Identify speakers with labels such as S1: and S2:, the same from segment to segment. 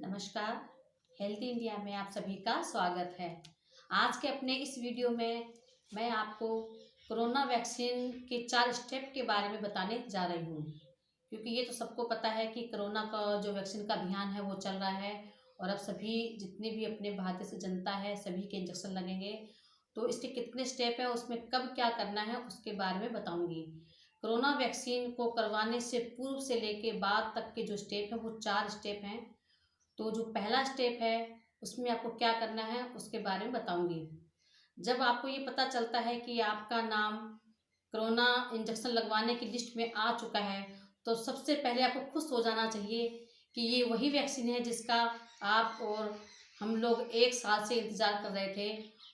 S1: नमस्कार। Healthy India में आप सभी का स्वागत है। आज के अपने इस वीडियो में मैं आपको कोरोना वैक्सीन के 4 स्टेप के बारे में बताने जा रही हूँ, क्योंकि ये तो सबको पता है कि कोरोना का जो वैक्सीन का अभियान है वो चल रहा है और अब सभी जितने भी अपने भारत से जनता है सभी के इंजेक्शन लगेंगे। तो इसके कितने स्टेप हैं, उसमें कब क्या करना है उसके बारे में बताऊँगी। कोरोना वैक्सीन को करवाने से पूर्व से लेके बाद तक के जो स्टेप हैं वो 4 स्टेप हैं। तो जो पहला स्टेप है उसमें आपको क्या करना है उसके बारे में बताऊंगी। जब आपको ये पता चलता है कि आपका नाम कोरोना इंजेक्शन लगवाने की लिस्ट में आ चुका है, तो सबसे पहले आपको खुश हो जाना चाहिए कि ये वही वैक्सीन है जिसका आप और हम लोग 1 साल से इंतज़ार कर रहे थे।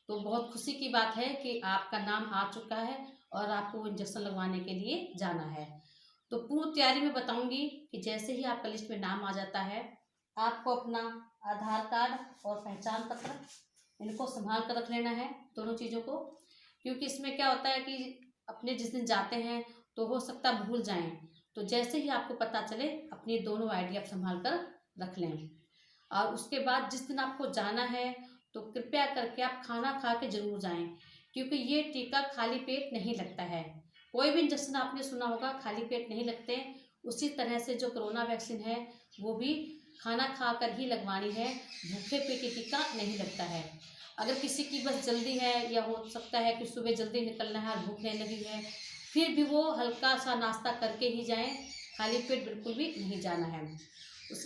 S1: तो बहुत खुशी की बात है कि आपका नाम आ चुका है और आपको वो इंजेक्शन लगवाने के लिए जाना है। तो पूर्व तैयारी में बताऊंगी कि जैसे ही आपका लिस्ट में नाम आ जाता है, आपको अपना आधार कार्ड और पहचान पत्र इनको संभाल कर रख लेना है, दोनों चीज़ों को। क्योंकि इसमें क्या होता है कि अपने जिस दिन जाते हैं तो हो सकता है भूल जाएं, तो जैसे ही आपको पता चले अपनी दोनों आईडी आप संभाल कर रख लें। और उसके बाद जिस दिन आपको जाना है तो कृपया करके आप खाना खा के जरूर जाएं, क्योंकि ये टीका खाली पेट नहीं लगता है। कोई भी इंजेक्शन आपने सुना होगा खाली पेट नहीं लगते, उसी तरह से जो कोरोना वैक्सीन है वो भी खाना खाकर ही लगवानी है, भूखे पेट ये टीका नहीं लगता है। अगर किसी की बस जल्दी है या हो सकता है कि सुबह जल्दी निकलना है और भूख नहीं लगी है, फिर भी वो हल्का सा नाश्ता करके ही जाएं, खाली पेट बिल्कुल भी नहीं जाना है।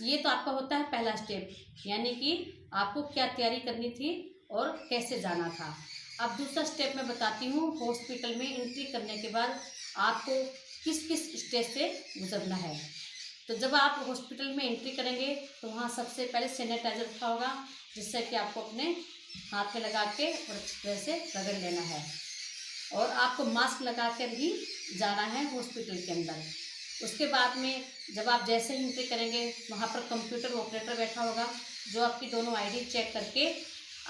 S1: ये तो आपका होता है पहला स्टेप, यानी कि आपको क्या तैयारी करनी थी और कैसे जाना था। अब दूसरा स्टेप मैं बताती हूँ। हॉस्पिटल में एंट्री करने के बाद आपको किस किस स्टेज से गुजरना है। तो जब आप हॉस्पिटल में एंट्री करेंगे तो वहाँ सबसे पहले सैनिटाइजर रखा होगा, जिससे कि आपको अपने हाथ में लगा के और अच्छी तरह से रगड़ लेना है। और आपको मास्क लगा कर ही जाना है हॉस्पिटल के अंदर। उसके बाद में जब आप जैसे ही एंट्री करेंगे वहाँ पर कंप्यूटर ऑपरेटर बैठा होगा, जो आपकी दोनों आईडी चेक करके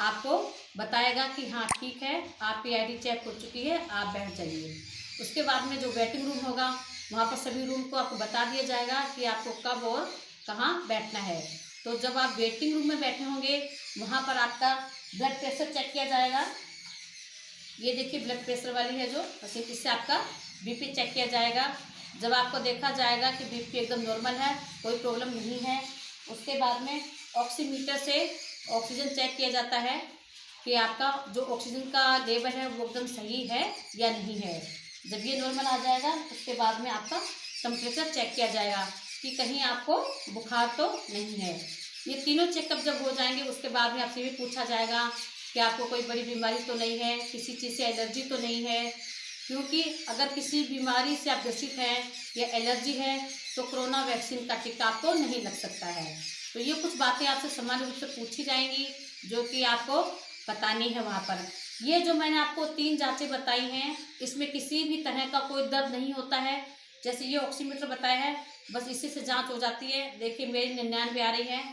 S1: आपको बताएगा कि हाँ ठीक है, आपकी आईडी चेक हो चुकी है, आप बैठ जाइए। उसके बाद में जो वेटिंग रूम होगा वहाँ पर सभी रूम को आपको बता दिया जाएगा कि आपको कब और कहाँ बैठना है। तो जब आप वेटिंग रूम में बैठे होंगे वहाँ पर आपका ब्लड प्रेशर चेक किया जाएगा। ये देखिए ब्लड प्रेशर वाली है जो मशीन, इससे आपका बीपी चेक किया जाएगा। जब आपको देखा जाएगा कि बीपी एकदम नॉर्मल है, कोई प्रॉब्लम नहीं है, उसके बाद में ऑक्सीमीटर से ऑक्सीजन चेक किया जाता है कि आपका जो ऑक्सीजन का लेवल है वो एकदम सही है या नहीं है। जब ये नॉर्मल आ जाएगा उसके बाद में आपका टेम्परेचर चेक किया जाएगा कि कहीं आपको बुखार तो नहीं है। ये तीनों चेकअप जब हो जाएंगे उसके बाद में आपसे भी पूछा जाएगा कि आपको कोई बड़ी बीमारी तो नहीं है, किसी चीज़ से एलर्जी तो नहीं है। क्योंकि अगर किसी बीमारी से आप ग्रसित हैं या एलर्जी है तो कोरोना वैक्सीन का टीका आपको नहीं लग सकता है। तो ये कुछ बातें आपसे सामान्य रूप से पूछी जाएंगी जो कि आपको बतानी है वहाँ पर। ये जो मैंने आपको 3 जांचें बताई हैं इसमें किसी भी तरह का कोई दर्द नहीं होता है। जैसे ये ऑक्सीमीटर बताया है, बस इसी से जांच हो जाती है। देखिए मेरी 99 आ रही है।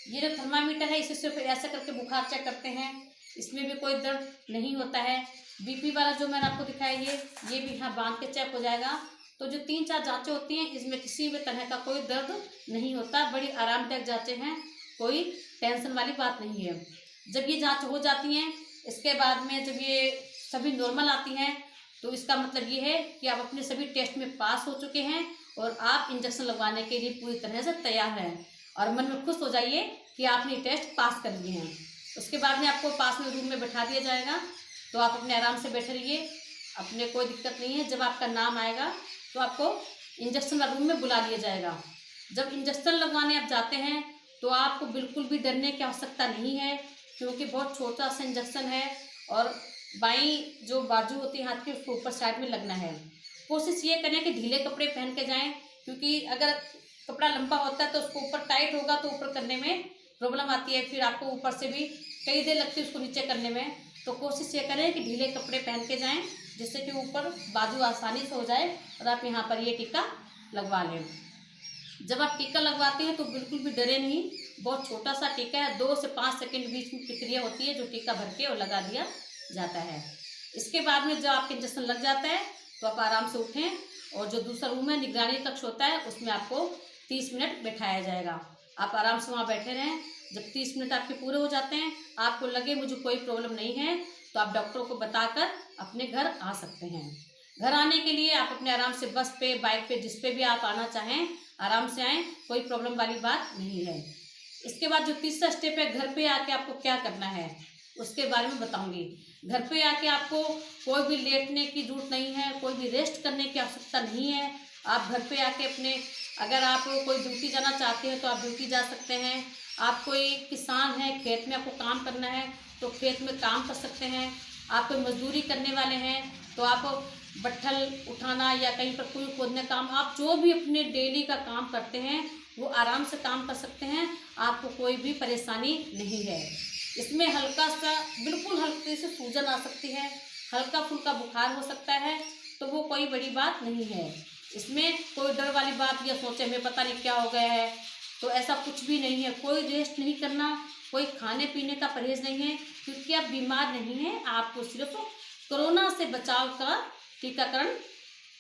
S1: ये जो थर्मामीटर है इसी से फिर ऐसा करके बुखार चेक करते हैं, इसमें भी कोई दर्द नहीं होता है। बीपी वाला जो मैंने आपको दिखाया ये भी यहाँ बांध के चेक हो जाएगा। तो जो 3-4 जांचें होती हैं इसमें किसी भी तरह का कोई दर्द नहीं होता, बड़ी आरामदायक जांचें हैं, कोई टेंशन वाली बात नहीं है। जब ये जांच हो जाती हैं इसके बाद में जब ये सभी नॉर्मल आती हैं तो इसका मतलब ये है कि आप अपने सभी टेस्ट में पास हो चुके हैं और आप इंजेक्शन लगवाने के लिए पूरी तरह से तैयार हैं। और मन में खुश हो जाइए कि आपने टेस्ट पास कर लिए हैं। उसके बाद में आपको पास में रूम में बैठा दिया जाएगा, तो आप अपने आराम से बैठे रहिए, अपने कोई दिक्कत नहीं है। जब आपका नाम आएगा तो आपको इंजेक्शन वाले रूम में बुला लिया जाएगा। जब इंजेक्शन लगवाने आप जाते हैं तो आपको बिल्कुल भी डरने की आवश्यकता नहीं है, क्योंकि बहुत छोटा सा इंजेक्शन है और बाईं जो बाजू होती है हाथ की उसको ऊपर साइड में लगना है। कोशिश ये करें कि ढीले कपड़े पहन के जाएं, क्योंकि अगर कपड़ा लंबा होता है तो उसको ऊपर टाइट होगा तो ऊपर करने में प्रॉब्लम आती है, फिर आपको ऊपर से भी कई देर लगती है उसको नीचे करने में। तो कोशिश ये करें कि ढीले कपड़े पहन के जाएं, जिससे कि ऊपर बाजू आसानी से हो जाए और आप यहाँ पर ये टीका लगवा लें। जब आप टीका लगवाते हैं तो बिल्कुल भी डरे नहीं, बहुत छोटा सा टीका है, 2 से 5 सेकंड बीच में प्रक्रिया होती है जो टीका भर के और लगा दिया जाता है। इसके बाद में जब आपके इंजेक्शन लग जाता है तो आप आराम से उठें और जो दूसरा रूम है निगरानी कक्ष होता है उसमें आपको 30 मिनट बैठाया जाएगा। आप आराम से वहाँ बैठे रहें। जब 30 मिनट आपके पूरे हो जाते हैं, आपको लगे मुझे कोई प्रॉब्लम नहीं है, तो आप डॉक्टर को बताकर अपने घर आ सकते हैं। घर आने के लिए आप अपने आराम से बस पे, बाइक पे, जिस पे भी आप आना चाहें आराम से आएँ, कोई प्रॉब्लम वाली बात नहीं है। इसके बाद जो तीसरा स्टेप है, घर पे आके आपको क्या करना है उसके बारे में बताऊंगी। घर पे आके आपको कोई भी लेटने की जरूरत नहीं है, कोई भी रेस्ट करने की आवश्यकता नहीं है। आप घर पे आके अपने, अगर आप कोई ड्यूटी जाना चाहते हैं तो आप ड्यूटी जा सकते हैं। आप कोई किसान हैं, खेत में आपको काम करना है तो खेत में काम कर सकते हैं। आप कोई मजदूरी करने वाले हैं तो आप बट्ठल उठाना या कहीं पर कुएं खोदने काम, आप जो भी अपने डेली का काम करते हैं वो आराम से काम कर सकते हैं। आपको कोई भी परेशानी नहीं है। इसमें हल्का सा, बिल्कुल हल्के से सूजन आ सकती है, हल्का फुल्का बुखार हो सकता है, तो वो कोई बड़ी बात नहीं है। इसमें कोई डर वाली बात या सोचे हमें पता नहीं क्या हो गया है, तो ऐसा कुछ भी नहीं है। कोई रेस्ट नहीं करना, कोई खाने पीने का परहेज नहीं है, क्योंकि आप बीमार नहीं हैं। आपको सिर्फ कोरोना से बचाव का टीकाकरण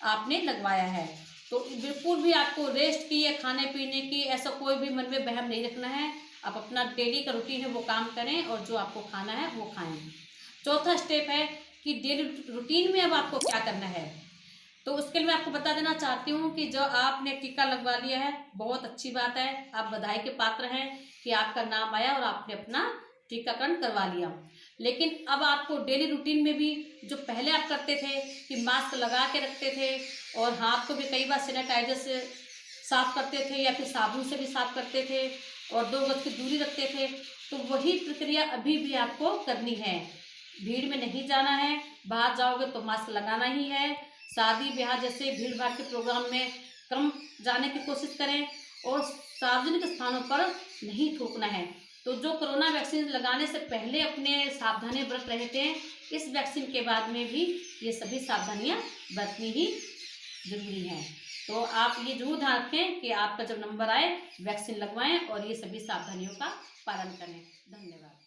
S1: आपने लगवाया है। तो बिल्कुल भी आपको रेस्ट की या खाने पीने की ऐसा कोई भी मन में वहम नहीं रखना है। आप अपना डेली का रूटीन है वो काम करें और जो आपको खाना है वो खाएं। चौथा स्टेप है कि डेली रूटीन में अब आपको क्या करना है। तो उसके लिए मैं आपको बता देना चाहती हूँ कि जो आपने टीका लगवा लिया है, बहुत अच्छी बात है, आप बधाई के पात्र हैं कि आपका नाम आया और आपने अपना टीकाकरण करवा लिया। लेकिन अब आपको डेली रूटीन में भी जो पहले आप करते थे कि मास्क लगा के रखते थे और हाथ को भी कई बार सैनिटाइजर से साफ करते थे या फिर साबुन से भी साफ करते थे और 2 गज की दूरी रखते थे, तो वही प्रक्रिया अभी भी आपको करनी है। भीड़ में नहीं जाना है, बाहर जाओगे तो मास्क लगाना ही है। शादी ब्याह जैसे भीड़ भाड़ के प्रोग्राम में कम जाने की कोशिश करें और सार्वजनिक स्थानों पर नहीं थूकना है। तो जो कोरोना वैक्सीन लगाने से पहले अपने सावधानी बरत रहे थे, इस वैक्सीन के बाद में भी ये सभी सावधानियां बरतनी ही जरूरी हैं। तो आप ये जरूर ध्यान रखें कि आपका जब नंबर आए वैक्सीन लगवाएं और ये सभी सावधानियों का पालन करें। धन्यवाद।